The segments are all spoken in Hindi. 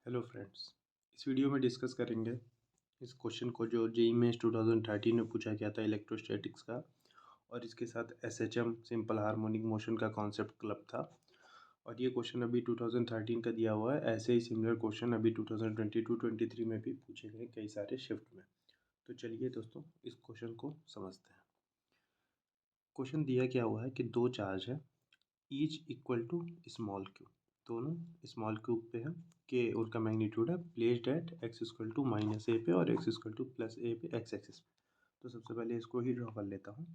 हेलो फ्रेंड्स, इस वीडियो में डिस्कस करेंगे इस क्वेश्चन को जो जेईई मेंस 2013 में पूछा गया था इलेक्ट्रोस्टैटिक्स का, और इसके साथ एसएचएम सिंपल हार्मोनिक मोशन का कॉन्सेप्ट क्लब था। और ये क्वेश्चन अभी 2013 का दिया हुआ है। ऐसे ही सिमिलर क्वेश्चन अभी 2022-23 में भी पूछे गए कई सारे शिफ्ट में। तो चलिए दोस्तों इस क्वेश्चन को समझते हैं। क्वेश्चन दिया क्या हुआ है कि दो चार्ज है, each equal to small q, दोनों स्मॉल क्यूब पे है कि उनका मैग्नीट्यूड है placed at x equal to minus a पे और x equal to plus a पे एक्स एक्सिस पे। तो सबसे पहले इसको ही ड्रॉ कर लेता हूँ।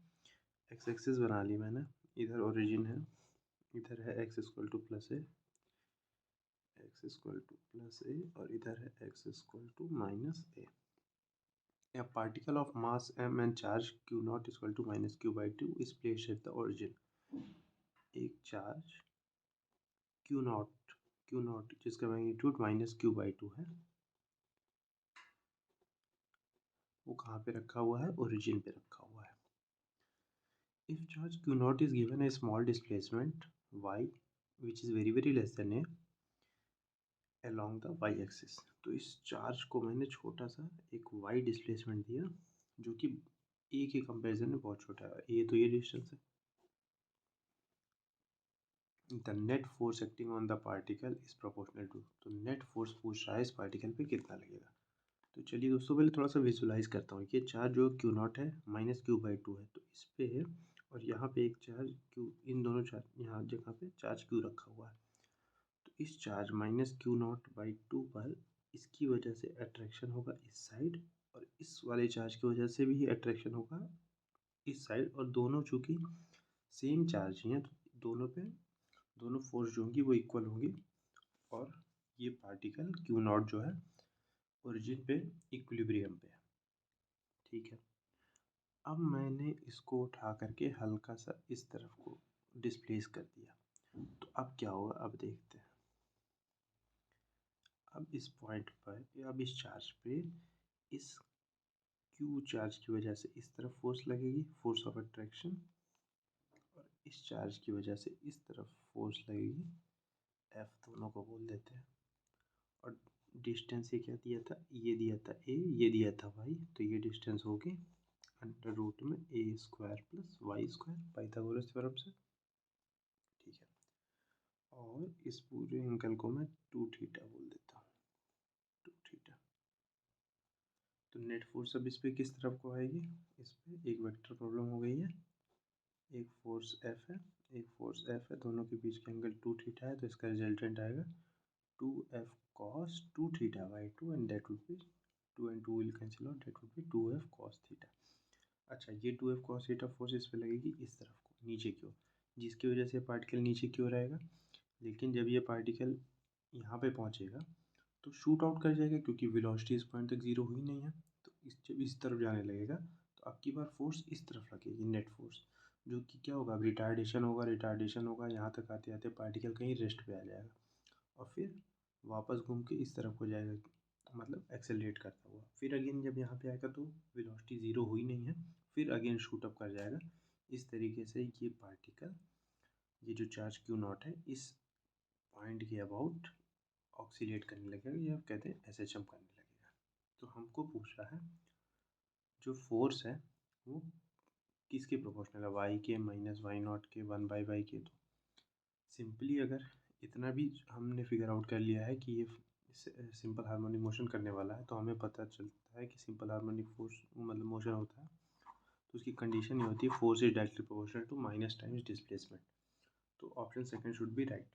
एक्स एक्सिस बना ली मैंने, इधर ओरिजिन है, इधर है x equal to plus a, x equal to plus a, और इधर है x equal to minus a. A particle of mass m and charge q naught equal to minus q by two is placed at the origin. एक चार्ज क्यू नॉट जिसका magnitude minus q by two है, वो कहाँ पे रखा हुआ है? ओरिजिन पे रखा हुआ है। If charge q not is given A small displacement y which is very less than A along the y axis, तो इस चार्ज को मैंने छोटा सा एक y डिस्प्लेसमेंट दिया जो कि ए के कंपैरिजन में बहुत छोटा है। ए तो ये डिस्टेंस है। The net force acting on the particle is proportional to, तो नेट फोर्स पूछ रहा है इस पार्टिकल पे कितना लगेगा। तो चलिए दोस्तों पहले थोड़ा सा विजुलाइज करता हूँ। ये चार्ज जो क्यू नॉट है माइनस क्यू बाई टू है, तो इस पे है, और यहाँ पे एक चार्ज क्यू, इन दोनों चार्ज यहाँ जगह पे चार्ज क्यू रखा हुआ है। तो इस charge minus Q not by two पर इसकी वजह से अट्रैक्शन होगा इस साइड, और इस वाले चार्ज की वजह से भी अट्रैक्शन होगा इस साइड, और दोनों चूँकि सेम चार्ज ही हैं तो दोनों पे दोनों फोर्स जो होंगी वो इक्वल होंगी, और ये पार्टिकल क्यू नॉट जो है ओरिजिन पे इक्विलिब्रियम पे है। ठीक है, अब मैंने इसको उठा करके हल्का सा इस तरफ को डिस्प्लेस कर दिया, तो अब क्या होगा अब देखते हैं। अब इस पॉइंट पर या अब इस चार्ज पे इस क्यू चार्ज की वजह से इस तरफ फोर्स लगेगी, फोर्स ऑफ अट्रैक्शन, और इस चार्ज की वजह से इस तरफ फोर्स लगेगी, एफ दोनों को बोल देते हैं। और डिस्टेंस ये क्या दिया था? ये दिया था ए, ये दिया था वाई, तो ये डिस्टेंस होगी अंडर रूट में a square plus y square Pythagoras theorem से। ठीक है, और इस पूरे एंगल को मैं टू थीटा बोल देता हूँ, टू थीटा। तो नेट फोर्स अब इस पर किस तरफ को आएगी? इस पर एक वेक्टर प्रॉब्लम हो गई है, एक फोर्स एफ है, एक फोर्स एफ है, दोनों के बीच का एंगल टू थीटा है, तो इसका रिजल्टेंट आएगा two F cos two theta by two, and that would be two and two will cancel out, that would be two F cos theta. अच्छा, ये two F cos theta force इस पर लगेगी इस तरफ को, नीचे की ओर, जिसकी वजह से पार्टिकल नीचे की ओर आएगा। लेकिन जब ये पार्टिकल यहाँ पे पहुँचेगा तो शूट आउट कर जाएगा, क्योंकि वेलोसिटी इस पॉइंट तक ज़ीरो हुई नहीं है। तो जब इस तरफ जाने लगेगा तो अब की बार फोर्स इस तरफ लगेगी, नेट फोर्स, जो कि क्या होगा? अब रिटार्डेशन होगा, यहाँ तक आते आते पार्टिकल कहीं रेस्ट पे आ जाएगा, और फिर वापस घूम के इस तरफ को जाएगा, मतलब एक्सेलरेट करता हुआ। फिर अगेन जब यहाँ पे आएगा तो वेलोसिटी ज़ीरो हुई नहीं है, फिर अगेन शूट अप कर जाएगा। इस तरीके से ये पार्टिकल, ये जो चार्ज क्यू नॉट है, इस पॉइंट के अबाउट ऑक्सीलेट करने लगेगा, या कहते हैं एसएचएम करने लगेगा। तो हमको पूछ रहा है जो फोर्स है वो किसके प्रोपोर्शनल है? वाई के माइनस वाई नॉट के वन बाई वाई के। तो सिंपली अगर इतना भी हमने फिगर आउट कर लिया है कि ये सिंपल हार्मोनिक मोशन करने वाला है, तो हमें पता चलता है कि सिंपल हार्मोनिक फोर्स मतलब मोशन होता है, तो उसकी कंडीशन ये होती है force is directly proportional to minus times displacement. तो option second should be right.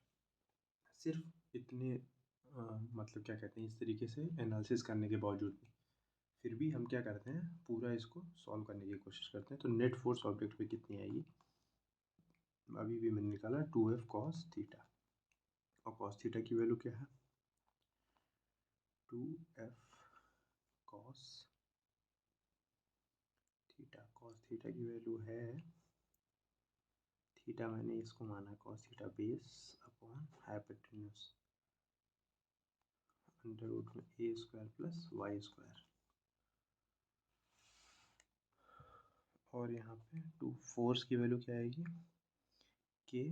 सिर्फ इतने मतलब क्या कहते हैं, इस तरीके से एनालिसिस करने के बावजूद भी फिर भी हम क्या करते हैं, पूरा इसको सॉल्व करने की कोशिश करते हैं। तो नेट फोर्स ऑब्जेक्ट पे कितनी आएगी? अभी भी मैंने निकाला टू एफ कॉस थीटा, और कॉस थीटा की वैल्यू क्या है? Two F cos theta, cos theta की वैल्यू है, थीटा मैंने इसको माना cos theta base upon hypotenuse under root में a square plus y square, और यहाँ पे टू फोर्स की वैल्यू क्या आएगी? K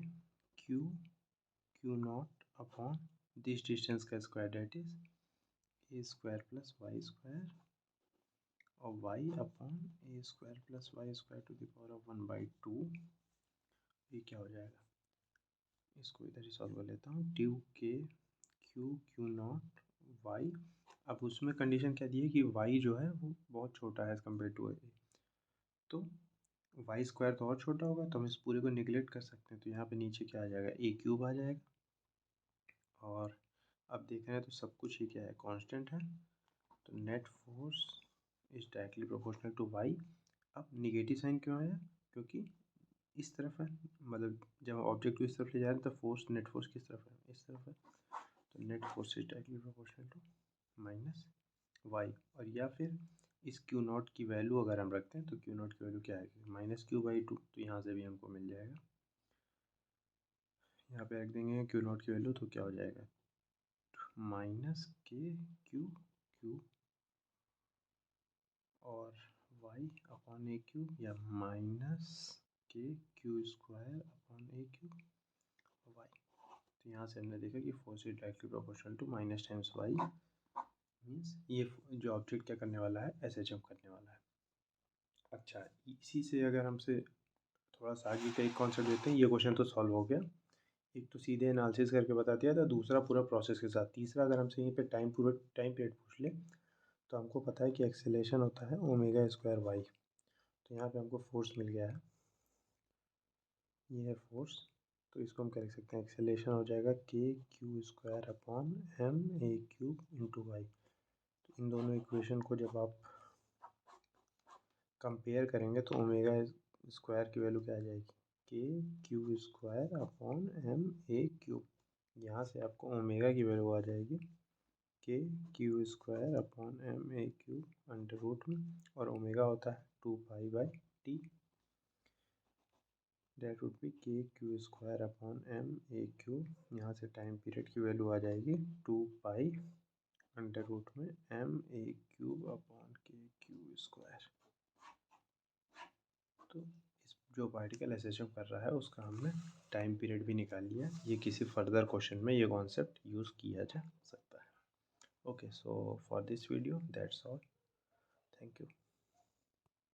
q naught upon this distance का square that is a square plus y square और y upon a square plus y square to the power of 1/2। ये क्या हो जाएगा, इसको इधर ही सॉल्व कर लेता हूँ। ड्यू के क्यू नॉट वाई। अब उसमें कंडीशन क्या दी है कि वाई जो है वो बहुत छोटा है एज़ कम्पेयर टू ए, तो वाई स्क्वायर तो और छोटा होगा, तो हम इस पूरे को निगलेक्ट कर सकते हैं। तो यहाँ पे नीचे क्या आ जाएगा, ए क्यूब आ जाएगा। और अब देख रहे हैं तो सब कुछ ही क्या है, कांस्टेंट है। तो net force is directly proportional to y. अब निगेटिव साइन क्यों आया, क्योंकि इस तरफ है, मतलब जब ऑब्जेक्ट को इस तरफ ले जा रहे हैं तो फोर्स, नेट फोर्स किस तरफ है, इस तरफ है। तो net force is directly proportional to minus y. और या फिर इस क्यू नॉट की वैल्यू अगर हम रखते हैं तो क्यू नॉट की वैल्यू क्या आएगी, -q/2। तो यहाँ से भी हमको मिल जाएगा, यहाँ पे रख देंगे क्यू नॉट की वैल्यू, तो क्या हो जाएगा, -k/क्यू और y अपॉन ए क्यूब, या -k/2 y। तो यहाँ से हमने देखा कि force is directly proportional to minus times y, means ये जो ऑब्जेक्ट क्या करने वाला है, ऐसे जंप करने वाला है। अच्छा, इसी से अगर हमसे थोड़ा सा आगे का एक कॉन्सेप्ट देते हैं, ये क्वेश्चन तो सॉल्व हो गया। एक तो सीधे एनालिसिस करके बता दिया था, दूसरा पूरा प्रोसेस के साथ। तीसरा अगर हमसे यहीं पे टाइम पीरियड पूछ ले, तो हमको पता है कि एक्सेलेरेशन होता है ओमेगा स्क्वायर वाई। तो यहाँ पे हमको फोर्स मिल गया है, ये है फोर्स। तो इसको हम क्या लिख सकते हैं, एक्सेलेरेशन हो जाएगा k/q² upon ma³ into Y. तो इन दोनों इक्वेशन को जब आप कंपेयर करेंगे तो ओमेगा स्क्वायर की वैल्यू क्या आ जाएगी, k/q² अपॉन ma³। यहाँ से आपको ओमेगा की वैल्यू आ जाएगी k/q² upon ma³ under root में, और ओमेगा होता है 2π/t। That would be k/q² upon ma³। यहाँ से टाइम पीरियड की वैल्यू आ जाएगी 2π अंडर रूट में ma³ अपॉन k/q²। तो इस जो पार्टिकल ऐसे जंप कर रहा है उसका हमने टाइम पीरियड भी निकाल लिया। ये किसी फर्दर क्वेश्चन में ये कॉन्सेप्ट यूज़ किया जा सकता है। Okay, so for this video that's all, thank you.